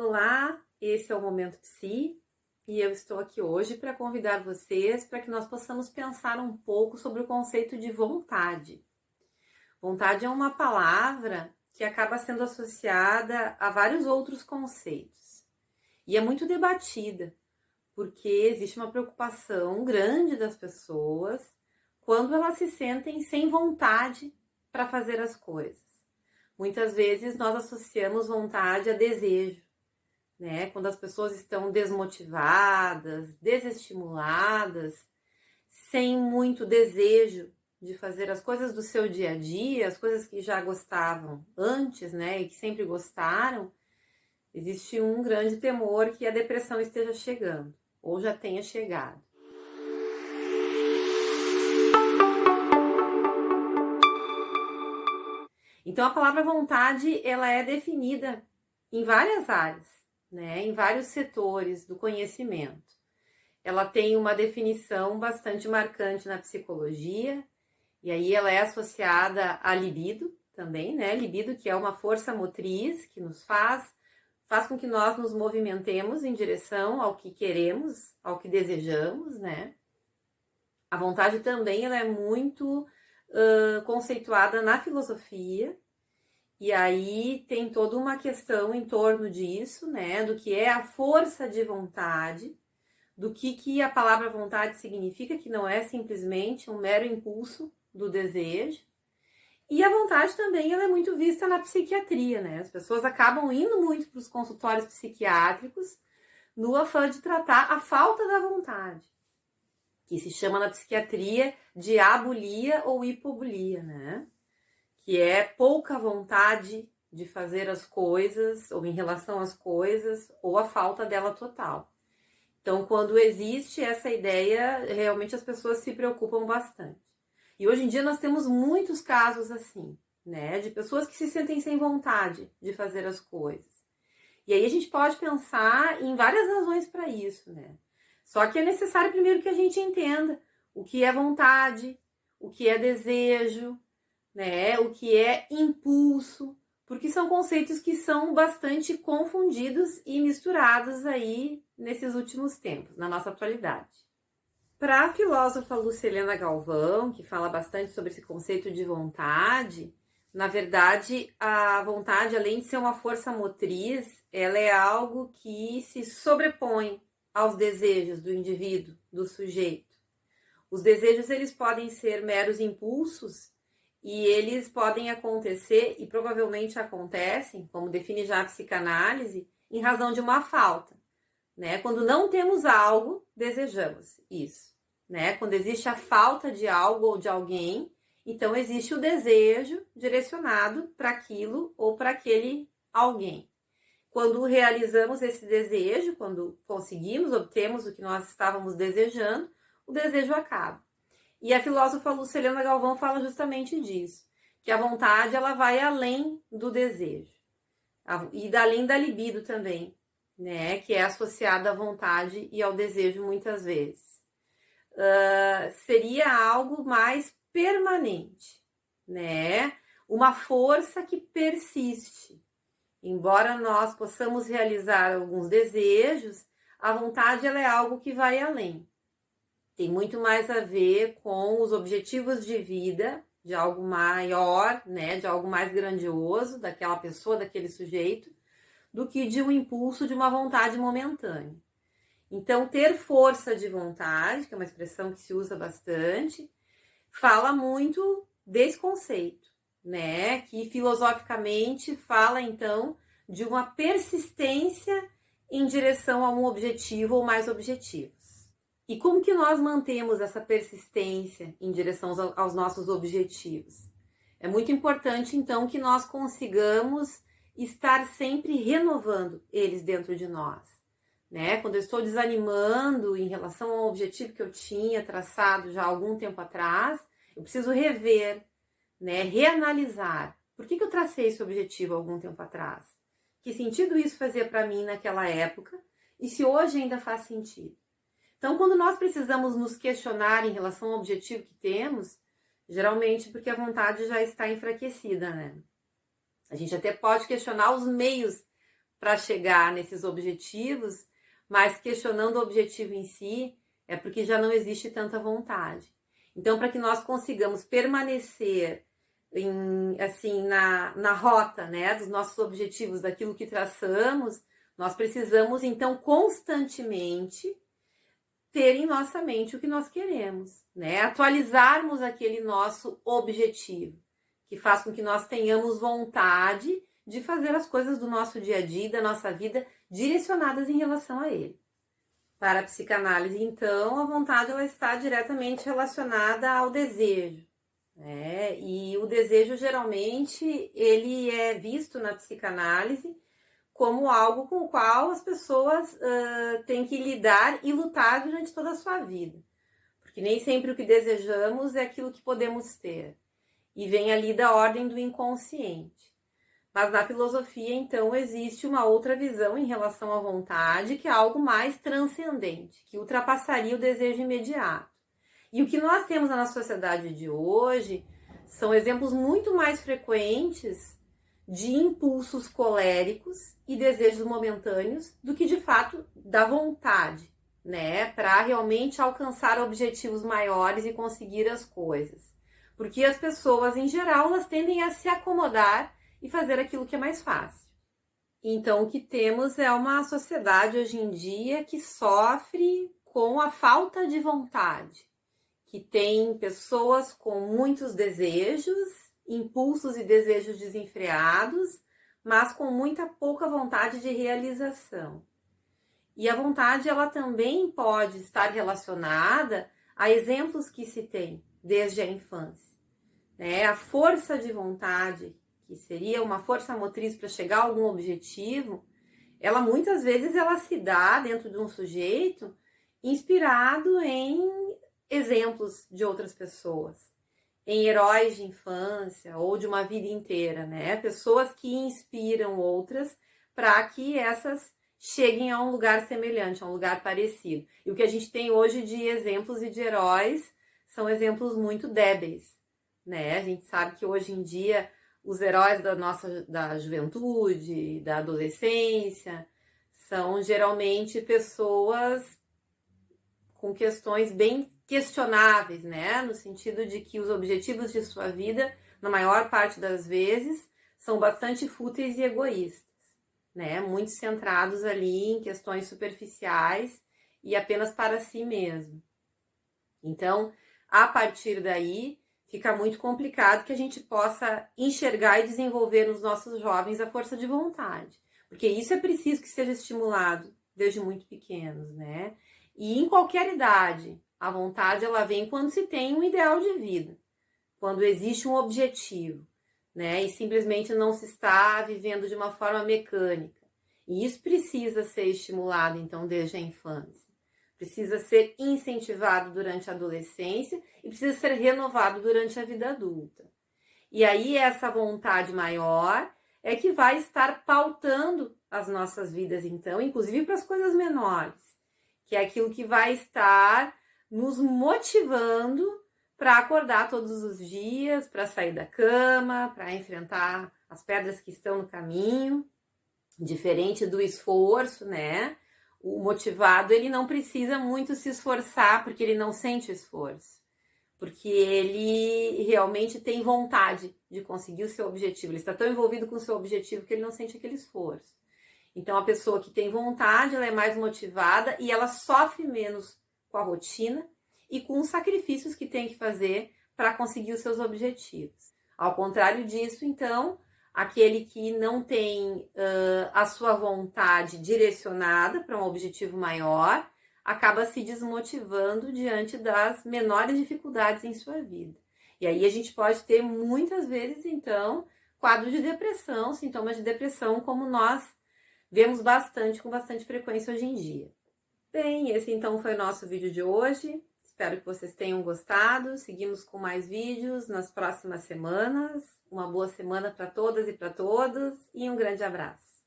Olá, esse é o Momento Psi e eu estou aqui hoje para convidar vocês para que nós possamos pensar um pouco sobre o conceito de vontade. Vontade é uma palavra que acaba sendo associada a vários outros conceitos e é muito debatida, porque existe uma preocupação grande das pessoas quando elas se sentem sem vontade para fazer as coisas. Muitas vezes nós associamos vontade a desejo, né? Quando as pessoas estão desmotivadas, desestimuladas, sem muito desejo de fazer as coisas do seu dia a dia, as coisas que já gostavam antes, né? E que sempre gostaram, existe um grande temor que a depressão esteja chegando, ou já tenha chegado. Então, a palavra vontade, ela é definida em várias áreas, né? Em vários setores do conhecimento. Ela tem uma definição bastante marcante na psicologia, e aí ela é associada à libido também, né? Libido, que é uma força motriz que nos faz com que nós nos movimentemos em direção ao que queremos, ao que desejamos, né? A vontade também ela é muito conceituada na filosofia, e aí tem toda uma questão em torno disso, né? Do que é a força de vontade, do que a palavra vontade significa, que não é simplesmente um mero impulso do desejo. E a vontade também ela é muito vista na psiquiatria, né? As pessoas acabam indo muito para os consultórios psiquiátricos no afã de tratar a falta da vontade, que se chama na psiquiatria de abulia ou hipobulia, né? Que é pouca vontade de fazer as coisas, ou em relação às coisas, ou a falta dela total. Então, quando existe essa ideia, realmente as pessoas se preocupam bastante. E hoje em dia nós temos muitos casos assim, né? De pessoas que se sentem sem vontade de fazer as coisas. E aí a gente pode pensar em várias razões para isso, né? Só que é necessário primeiro que a gente entenda o que é vontade, o que é desejo, né? O que é impulso, porque são conceitos que são bastante confundidos e misturados aí nesses últimos tempos, na nossa atualidade. Para a filósofa Lucilena Galvão, que fala bastante sobre esse conceito de vontade, na verdade, a vontade, além de ser uma força motriz, ela é algo que se sobrepõe aos desejos do indivíduo, do sujeito. Os desejos, eles podem ser meros impulsos e eles podem acontecer, e provavelmente acontecem, como define já a psicanálise, em razão de uma falta, né? Quando não temos algo, desejamos isso, né? Quando existe a falta de algo ou de alguém, então existe o desejo direcionado para aquilo ou para aquele alguém. Quando realizamos esse desejo, quando conseguimos, obtemos o que nós estávamos desejando, o desejo acaba. E a filósofa Lucilena Galvão fala justamente disso, que a vontade ela vai além do desejo, e além da libido também, né, que é associada à vontade e ao desejo muitas vezes. Seria algo mais permanente, né, uma força que persiste. Embora nós possamos realizar alguns desejos, a vontade ela é algo que vai além. Tem muito mais a ver com os objetivos de vida, de algo maior, né, de algo mais grandioso, daquela pessoa, daquele sujeito, do que de um impulso, de uma vontade momentânea. Então, ter força de vontade, que é uma expressão que se usa bastante, fala muito desse conceito, né, que filosoficamente fala, então, de uma persistência em direção a um objetivo ou mais objetivos. E como que nós mantemos essa persistência em direção aos nossos objetivos? É muito importante, então, que nós consigamos estar sempre renovando eles dentro de nós, né? Quando eu estou desanimando em relação ao objetivo que eu tinha traçado já há algum tempo atrás, eu preciso rever, né? Reanalisar. Por que eu tracei esse objetivo há algum tempo atrás? Que sentido isso fazia para mim naquela época? E se hoje ainda faz sentido? Então, quando nós precisamos nos questionar em relação ao objetivo que temos, geralmente porque a vontade já está enfraquecida, né? A gente até pode questionar os meios para chegar nesses objetivos, mas questionando o objetivo em si, é porque já não existe tanta vontade. Então, para que nós consigamos permanecer assim, na rota, né, dos nossos objetivos, daquilo que traçamos, nós precisamos, então, constantemente ter em nossa mente o que nós queremos, né? Atualizarmos aquele nosso objetivo, que faz com que nós tenhamos vontade de fazer as coisas do nosso dia a dia, da nossa vida, direcionadas em relação a ele. Para a psicanálise, então, a vontade ela está diretamente relacionada ao desejo, né? E o desejo, geralmente, ele é visto na psicanálise como algo com o qual as pessoas têm que lidar e lutar durante toda a sua vida. Porque nem sempre o que desejamos é aquilo que podemos ter. E vem ali da ordem do inconsciente. Mas na filosofia, então, existe uma outra visão em relação à vontade, que é algo mais transcendente, que ultrapassaria o desejo imediato. E o que nós temos na sociedade de hoje são exemplos muito mais frequentes de impulsos coléricos e desejos momentâneos do que de fato da vontade, né, para realmente alcançar objetivos maiores e conseguir as coisas. Porque as pessoas, em geral, elas tendem a se acomodar e fazer aquilo que é mais fácil. Então, o que temos é uma sociedade hoje em dia que sofre com a falta de vontade, que tem pessoas com muitos desejos, impulsos e desejos desenfreados, mas com muita pouca vontade de realização. E a vontade, ela também pode estar relacionada a exemplos que se tem desde a infância, né? A força de vontade, que seria uma força motriz para chegar a algum objetivo, ela muitas vezes ela se dá dentro de um sujeito inspirado em exemplos de outras pessoas, em heróis de infância ou de uma vida inteira, né? Pessoas que inspiram outras para que essas cheguem a um lugar semelhante, a um lugar parecido. E o que a gente tem hoje de exemplos e de heróis são exemplos muito débeis, né? A gente sabe que hoje em dia os heróis da juventude, da adolescência, são geralmente pessoas com questões bem questionáveis, né? No sentido de que os objetivos de sua vida, na maior parte das vezes, são bastante fúteis e egoístas, né? Muito centrados ali em questões superficiais e apenas para si mesmo. Então, a partir daí, fica muito complicado que a gente possa enxergar e desenvolver nos nossos jovens a força de vontade. Porque isso é preciso que seja estimulado desde muito pequenos, né? E em qualquer idade, a vontade ela vem quando se tem um ideal de vida, quando existe um objetivo, né? E simplesmente não se está vivendo de uma forma mecânica. E isso precisa ser estimulado, então, desde a infância. Precisa ser incentivado durante a adolescência e precisa ser renovado durante a vida adulta. E aí essa vontade maior é que vai estar pautando as nossas vidas, então, inclusive para as coisas menores, que é aquilo que vai estar nos motivando para acordar todos os dias, para sair da cama, para enfrentar as pedras que estão no caminho, diferente do esforço, né? O motivado, ele não precisa muito se esforçar, porque ele não sente esforço. Porque ele realmente tem vontade de conseguir o seu objetivo. Ele está tão envolvido com o seu objetivo que ele não sente aquele esforço. Então, a pessoa que tem vontade, ela é mais motivada e ela sofre menos com a rotina e com os sacrifícios que tem que fazer para conseguir os seus objetivos. Ao contrário disso, então, aquele que não tem a sua vontade direcionada para um objetivo maior, acaba se desmotivando diante das menores dificuldades em sua vida. E aí a gente pode ter muitas vezes, então, quadro de depressão, sintomas de depressão, como nós vemos com bastante frequência hoje em dia. Bem, esse então foi o nosso vídeo de hoje. Espero que vocês tenham gostado. Seguimos com mais vídeos nas próximas semanas. Uma boa semana para todas e para todos e um grande abraço.